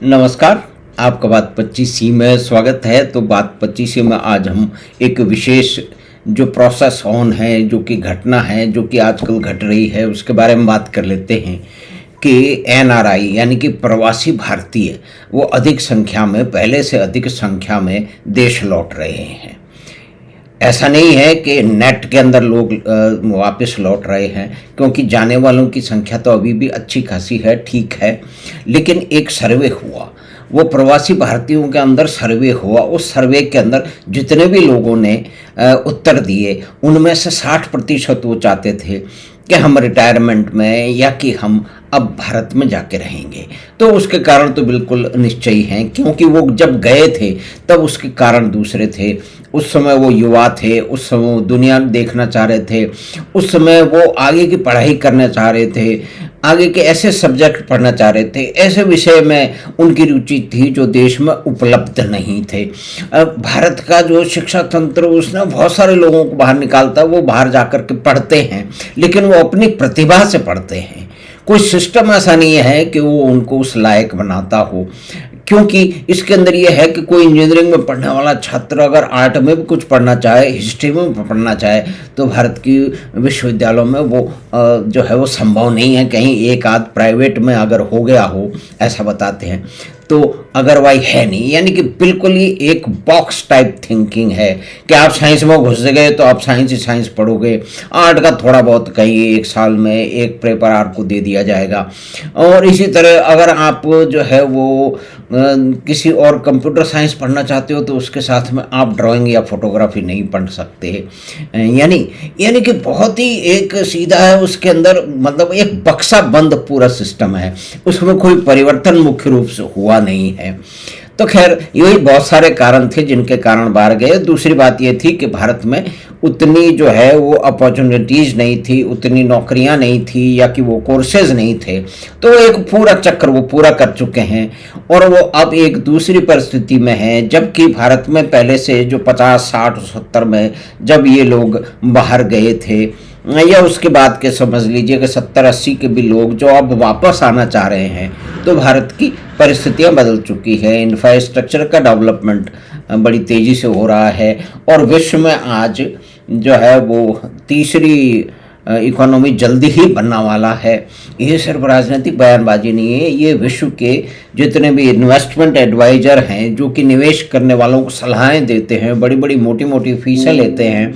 नमस्कार। आपका बात 25C में स्वागत है। तो बात 25C में आज हम एक विशेष जो प्रोसेस ऑन है, जो कि घटना है, जो कि आजकल घट रही है, उसके बारे में बात कर लेते हैं कि एनआरआई यानी कि प्रवासी भारतीय वो अधिक संख्या में, पहले से अधिक संख्या में देश लौट रहे हैं। ऐसा नहीं है कि नेट के अंदर लोग वापस लौट रहे हैं, क्योंकि जाने वालों की संख्या तो अभी भी अच्छी खासी है, ठीक है। लेकिन एक सर्वे हुआ, वो प्रवासी भारतीयों के अंदर सर्वे हुआ। उस सर्वे के अंदर जितने भी लोगों ने उत्तर दिए, उनमें से 60% वो चाहते थे कि हम रिटायरमेंट में या कि हम अब भारत में जाके रहेंगे। तो उसके कारण तो बिल्कुल निश्चयी हैं, क्योंकि वो जब गए थे तब उसके कारण दूसरे थे। उस समय वो युवा थे, उस समय वो दुनिया देखना चाह रहे थे, उस समय वो आगे की पढ़ाई करना चाह रहे थे, आगे के ऐसे सब्जेक्ट पढ़ना चाह रहे थे, ऐसे विषय में उनकी रुचि थी जो देश में उपलब्ध नहीं थे। भारत का जो शिक्षा तंत्र उसने बहुत सारे लोगों को बाहर निकालता है, वो बाहर जाकर के पढ़ते हैं, लेकिन वो अपनी प्रतिभा से पढ़ते हैं। कोई सिस्टम ऐसा नहीं है कि वो उनको उस लायक बनाता हो, क्योंकि इसके अंदर ये है कि कोई इंजीनियरिंग में पढ़ने वाला छात्र अगर आर्ट में भी कुछ पढ़ना चाहे, हिस्ट्री में भी पढ़ना चाहे, तो भारत की विश्वविद्यालयों में वो जो है वो संभव नहीं है। कहीं एक आध प्राइवेट में अगर हो गया हो, ऐसा बताते हैं, तो अगरवाइज है नहीं। यानी कि बिल्कुल ही एक बॉक्स टाइप थिंकिंग है कि आप साइंस में घुस गए तो आप साइंस ही साइंस पढ़ोगे, आर्ट का थोड़ा बहुत कहीं एक साल में एक पेपर आपको दे दिया जाएगा। और इसी तरह अगर आप जो है वो किसी और कंप्यूटर साइंस पढ़ना चाहते हो तो उसके साथ में आप ड्राइंग या फोटोग्राफी नहीं पढ़ सकते। यानी कि बहुत ही एक सीधा है उसके अंदर, मतलब एक बक्सा बंद पूरा सिस्टम है, उसमें कोई परिवर्तन मुख्य रूप से हुआ नहीं है। तो खैर यही बहुत सारे कारण थे जिनके कारण बाहर गए। दूसरी बात ये थी कि भारत में उतनी जो है वो अपॉर्चुनिटीज़ नहीं थी, उतनी नौकरियां नहीं थी, या कि वो कोर्सेज नहीं थे। तो वो एक पूरा चक्र वो पूरा कर चुके हैं और वो अब एक दूसरी परिस्थिति में है। जबकि भारत में पहले से जो 50, 60, 70 में जब ये लोग बाहर गए थे, या उसके बाद के समझ लीजिए कि 70-80 के भी लोग जो अब वापस आना चाह रहे हैं, तो भारत की परिस्थितियां बदल चुकी है। इंफ्रास्ट्रक्चर का डेवलपमेंट बड़ी तेज़ी से हो रहा है और विश्व में आज जो है वो तीसरी इकोनॉमी जल्दी ही बनने वाला है। ये सिर्फ राजनीतिक बयानबाजी नहीं है, ये विश्व के जितने भी इन्वेस्टमेंट एडवाइज़र हैं, जो कि निवेश करने वालों को सलाहें देते हैं, बड़ी बड़ी मोटी मोटी फीसें लेते हैं,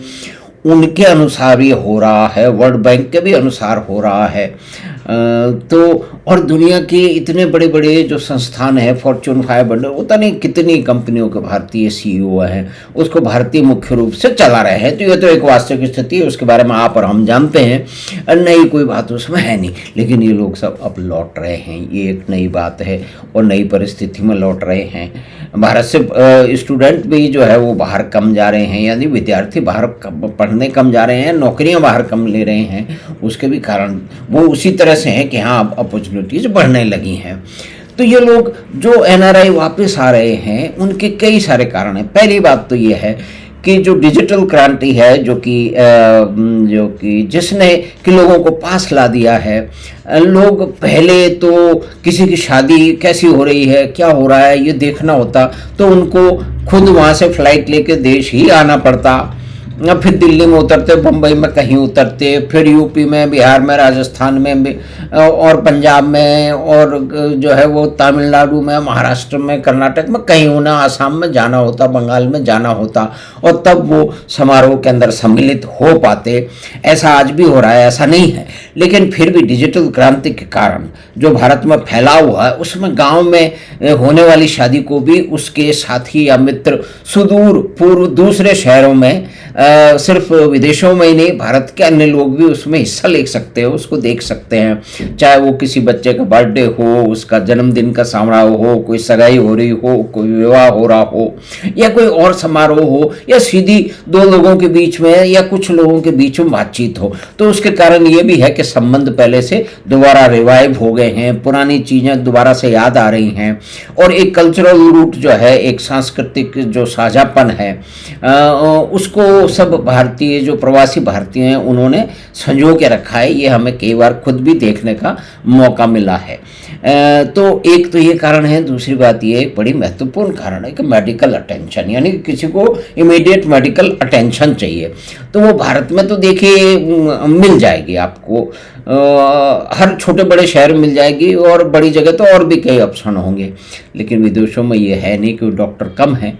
उनके अनुसार ये हो रहा है। वर्ल्ड बैंक के भी अनुसार हो रहा है। तो और दुनिया के इतने बड़े बड़े जो संस्थान हैं, फॉर्च्यून 500, पता नहीं कितनी कंपनियों के भारतीय सीईओ हैं, उसको भारतीय मुख्य रूप से चला रहे हैं। तो ये तो एक वास्तविक स्थिति है, उसके बारे में आप और हम जानते हैं, नई कोई बात उसमें है नहीं। लेकिन ये लोग सब अब लौट रहे हैं, ये एक नई बात है और नई परिस्थिति में लौट रहे हैं। भारत से स्टूडेंट भी जो है वो बाहर कम जा रहे हैं, यानी विद्यार्थी बाहर पढ़ने कम जा रहे हैं, नौकरियां बाहर कम ले रहे हैं। उसके भी कारण वो उसी तरह से हैं कि हाँ, अब अपॉर्चुनिटीज बढ़ने लगी हैं। तो ये लोग जो एनआरआई वापस आ रहे हैं, उनके कई सारे कारण हैं। पहली बात तो ये है कि जो डिजिटल क्रांति है, जो कि जिसने कि लोगों को पास ला दिया है। लोग पहले तो किसी की शादी कैसी हो रही है, क्या हो रहा है, ये देखना होता तो उनको खुद वहाँ से फ्लाइट लेके देश ही आना पड़ता, फिर दिल्ली में उतरते, बम्बई में कहीं उतरते, फिर यूपी में, बिहार में, राजस्थान में भी, और पंजाब में, और जो है वो तमिलनाडु में, महाराष्ट्र में, कर्नाटक में कहीं होना, आसाम में जाना होता, बंगाल में जाना होता, और तब वो समारोह के अंदर सम्मिलित हो पाते। ऐसा आज भी हो रहा है, ऐसा नहीं है। लेकिन फिर भी डिजिटल क्रांति के कारण जो भारत में फैलाव हुआ है, उसमें गाँव में होने वाली शादी को भी उसके साथी या मित्र सुदूर पूर्व दूसरे शहरों में, सिर्फ विदेशों में ही नहीं, भारत के अन्य लोग भी उसमें हिस्सा ले सकते हैं, उसको देख सकते हैं। चाहे वो किसी बच्चे का बर्थडे हो, उसका जन्मदिन का समारोह हो, कोई सगाई हो रही हो, कोई विवाह हो रहा हो, या कोई और समारोह हो, या सीधी दो लोगों के बीच में या कुछ लोगों के बीच में बातचीत हो। तो उसके कारण ये भी है कि संबंध पहले से दोबारा रिवाइव हो गए हैं, पुरानी चीज़ें दोबारा से याद आ रही हैं, और एक कल्चरल रूट जो है, एक सांस्कृतिक जो साझापन है, उसको सब भारतीय जो प्रवासी भारतीय हैं उन्होंने संजो के रखा है। ये हमें कई बार खुद भी देखने का मौका मिला है। तो एक तो ये कारण है, दूसरी बात ये बड़ी महत्वपूर्ण कारण है कि मेडिकल अटेंशन, यानी कि किसी को इमीडिएट मेडिकल अटेंशन चाहिए, तो वो भारत में तो देखिए मिल जाएगी आपको, हर छोटे बड़े शहर में मिल जाएगी, और बड़ी जगह तो और भी कई ऑप्शन होंगे। लेकिन विदेशों में ये है नहीं कि डॉक्टर कम है,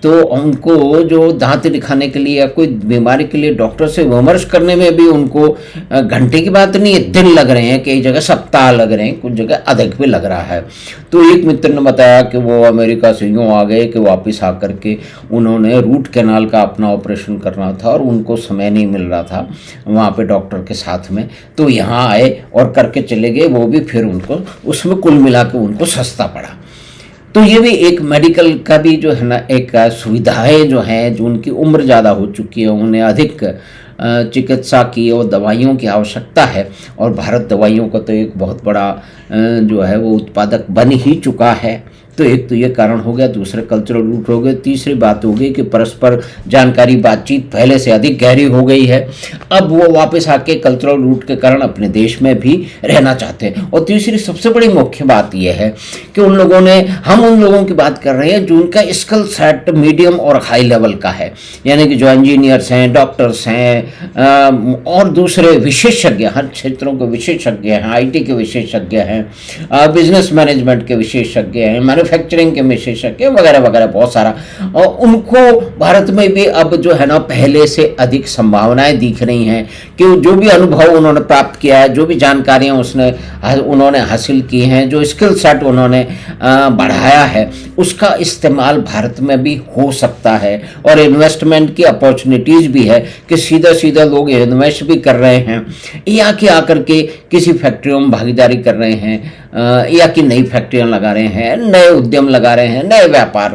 तो उनको जो दांत दिखाने के लिए या कोई बीमारी के लिए डॉक्टर से विमर्श करने में भी उनको घंटे की बात नहीं है, दिन लग रहे हैं, कई जगह सप्ताह लग रहे हैं, कुछ जगह अधिक भी लग रहा है। तो एक मित्र ने बताया कि वो अमेरिका से यूँ आ गए कि वापस आकर के उन्होंने रूट कैनाल का अपना ऑपरेशन करना था और उनको समय नहीं मिल रहा था वहाँ पे डॉक्टर के साथ में, तो यहाँ आए और करके चले गए, वो भी फिर उनको उसमें कुल मिला के उनको सस्ता पड़ा। तो ये भी एक मेडिकल का भी जो है ना एक सुविधाएं जो हैं, जो उनकी उम्र ज़्यादा हो चुकी है, उन्हें अधिक चिकित्सा की और दवाइयों की आवश्यकता है, और भारत दवाइयों का तो एक बहुत बड़ा जो है वो उत्पादक बन ही चुका है। तो एक तो ये कारण हो गया, दूसरे कल्चरल रूट हो गए, तीसरी बात हो गई कि परस्पर जानकारी बातचीत पहले से अधिक गहरी हो गई है, अब वो वापस आके कल्चरल रूट के कारण अपने देश में भी रहना चाहते हैं। और तीसरी सबसे बड़ी मुख्य बात यह है कि उन लोगों ने, हम उन लोगों की बात कर रहे हैं जो उनका स्किल सेट मीडियम और हाई लेवल का है, यानी कि जो इंजीनियर्स हैं, डॉक्टर्स हैं, और दूसरे विशेषज्ञ, हर क्षेत्रों के विशेषज्ञ हैं, IT के विशेषज्ञ हैं, बिजनेस मैनेजमेंट के विशेषज्ञ हैं, मैन्युफैक्चरिंग के विशेषज्ञ वगैरह वगैरह बहुत सारा, और उनको भारत में भी अब जो है ना पहले से अधिक संभावनाएं दिख रही हैं कि जो भी अनुभव उन्होंने प्राप्त किया है, जो भी जानकारियां उन्होंने हासिल की हैं, जो स्किल सेट उन्होंने बढ़ाया है, उसका इस्तेमाल भारत में भी हो सकता है। और इन्वेस्टमेंट की अपॉर्चुनिटीज़ भी है कि सीधा सीधा लोग इन्वेस्ट भी कर रहे हैं, या कि आकर के किसी फैक्ट्रियों में भागीदारी कर रहे हैं, या कि नई फैक्ट्रियाँ लगा रहे हैं, नए उद्यम लगा रहे हैं, नए व्यापार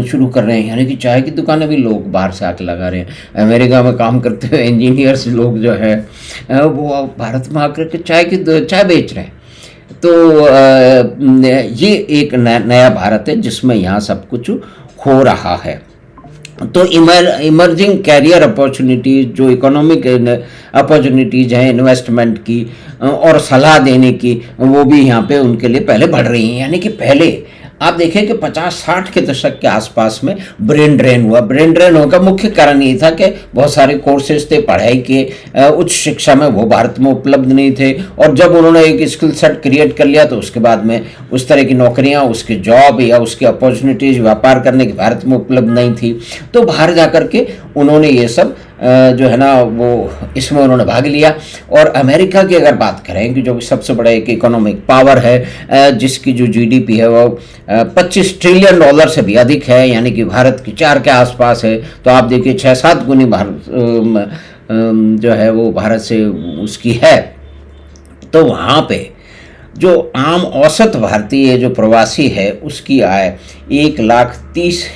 शुरू कर रहे हैं, यानी कि चाय की दुकानें भी लोग बाहर से आके लगा रहे हैं। अमेरिका में काम करते हुए इंजीनियर्स लोग जो है वो भारत में आकर के चाय बेच रहे हैं। तो ये एक नया भारत है जिसमें यहाँ सब कुछ हो रहा है। तो इमर्जिंग कैरियर अपॉर्चुनिटीज़, जो इकोनॉमिक अपॉर्चुनिटीज़ हैं इन्वेस्टमेंट की और सलाह देने की, वो भी यहाँ पे उनके लिए पहले बढ़ रही हैं। यानी कि पहले आप देखें कि 50-60 के दशक के आसपास में ब्रेन ड्रेन हुआ। ब्रेन ड्रेन होने का मुख्य कारण ये था कि बहुत सारे कोर्सेज थे पढ़ाई के, उच्च शिक्षा में वो भारत में उपलब्ध नहीं थे, और जब उन्होंने एक स्किल सेट क्रिएट कर लिया तो उसके बाद में उस तरह की नौकरियां, उसके जॉब या उसकी अपॉर्चुनिटीज़ व्यापार करने की भारत में उपलब्ध नहीं थी। तो बाहर जा कर के उन्होंने ये सब जो है ना वो इसमें उन्होंने भाग लिया। और अमेरिका की अगर बात करें कि जो सबसे बड़ा एक इकोनॉमिक पावर है, जिसकी जो GDP है वो $25 ट्रिलियन से भी अधिक है, यानी कि भारत की 4 के आसपास है। तो आप देखिए 6-7 गुनी भारत जो है वो भारत से उसकी है। तो वहाँ पे जो आम औसत भारतीय जो प्रवासी है उसकी आय 1,30,000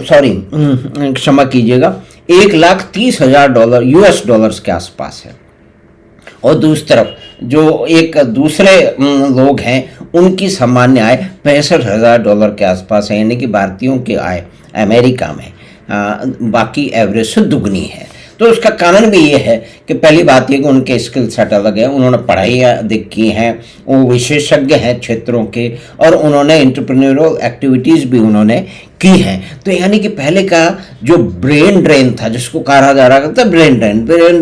सॉरी क्षमा कीजिएगा, $1,30,000 US डॉलर्स के आसपास है। और दूसरी तरफ जो एक दूसरे लोग हैं उनकी सामान्य आय $65,000 के आसपास है, यानी कि भारतीयों की आय अमेरिका में बाकी एवरेज से दुगनी है। तो उसका कारण भी ये है कि पहली बात ये कि उनके स्किल सेट अलग है, उन्होंने पढ़ाई अधिक की हैं, वो विशेषज्ञ हैं क्षेत्रों के, और उन्होंने एंटरप्रेन्योरल एक्टिविटीज़ भी उन्होंने की हैं। तो यानी कि पहले का जो ब्रेन ड्रेन था, जिसको कहा जा रहा था ब्रेन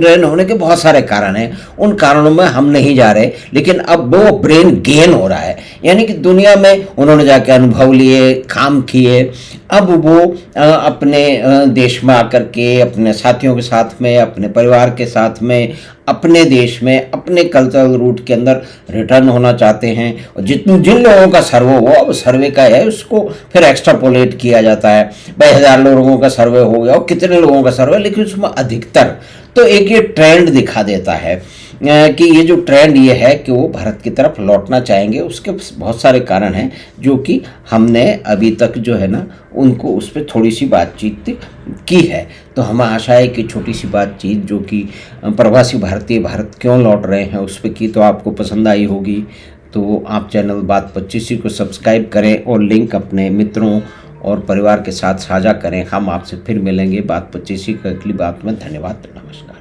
ड्रेन होने के बहुत सारे कारण हैं, उन कारणों में हम नहीं जा रहे, लेकिन अब वो ब्रेन गेन हो रहा है। यानी कि दुनिया में उन्होंने जाके अनुभव लिए, काम किए, अब वो अपने देश में आकर के अपने साथियों के साथ में, अपने परिवार के साथ में, अपने देश में, अपने कल्चरल रूट के अंदर रिटर्न होना चाहते हैं। और जिन लोगों का सर्वे हो, अब सर्वे का है उसको फिर एक्स्ट्रापोलेट किया जाता है, 1000 लोगों का सर्वे हो गया और कितने लोगों का सर्वे, लेकिन उसमें अधिकतर तो एक ये ट्रेंड दिखा देता है कि ये जो ट्रेंड ये है कि वो भारत की तरफ लौटना चाहेंगे। उसके बहुत सारे कारण हैं जो कि हमने अभी तक जो है ना उनको उस पर थोड़ी सी बातचीत की है। तो हमें आशा है कि छोटी सी बातचीत जो कि प्रवासी भारतीय भारत क्यों लौट रहे हैं उस पर की, तो आपको पसंद आई होगी। तो आप चैनल बात 25 को सब्सक्राइब करें और लिंक अपने मित्रों और परिवार के साथ साझा करें। हम आपसे फिर मिलेंगे बात 25 की अगली बात में। धन्यवाद, नमस्कार।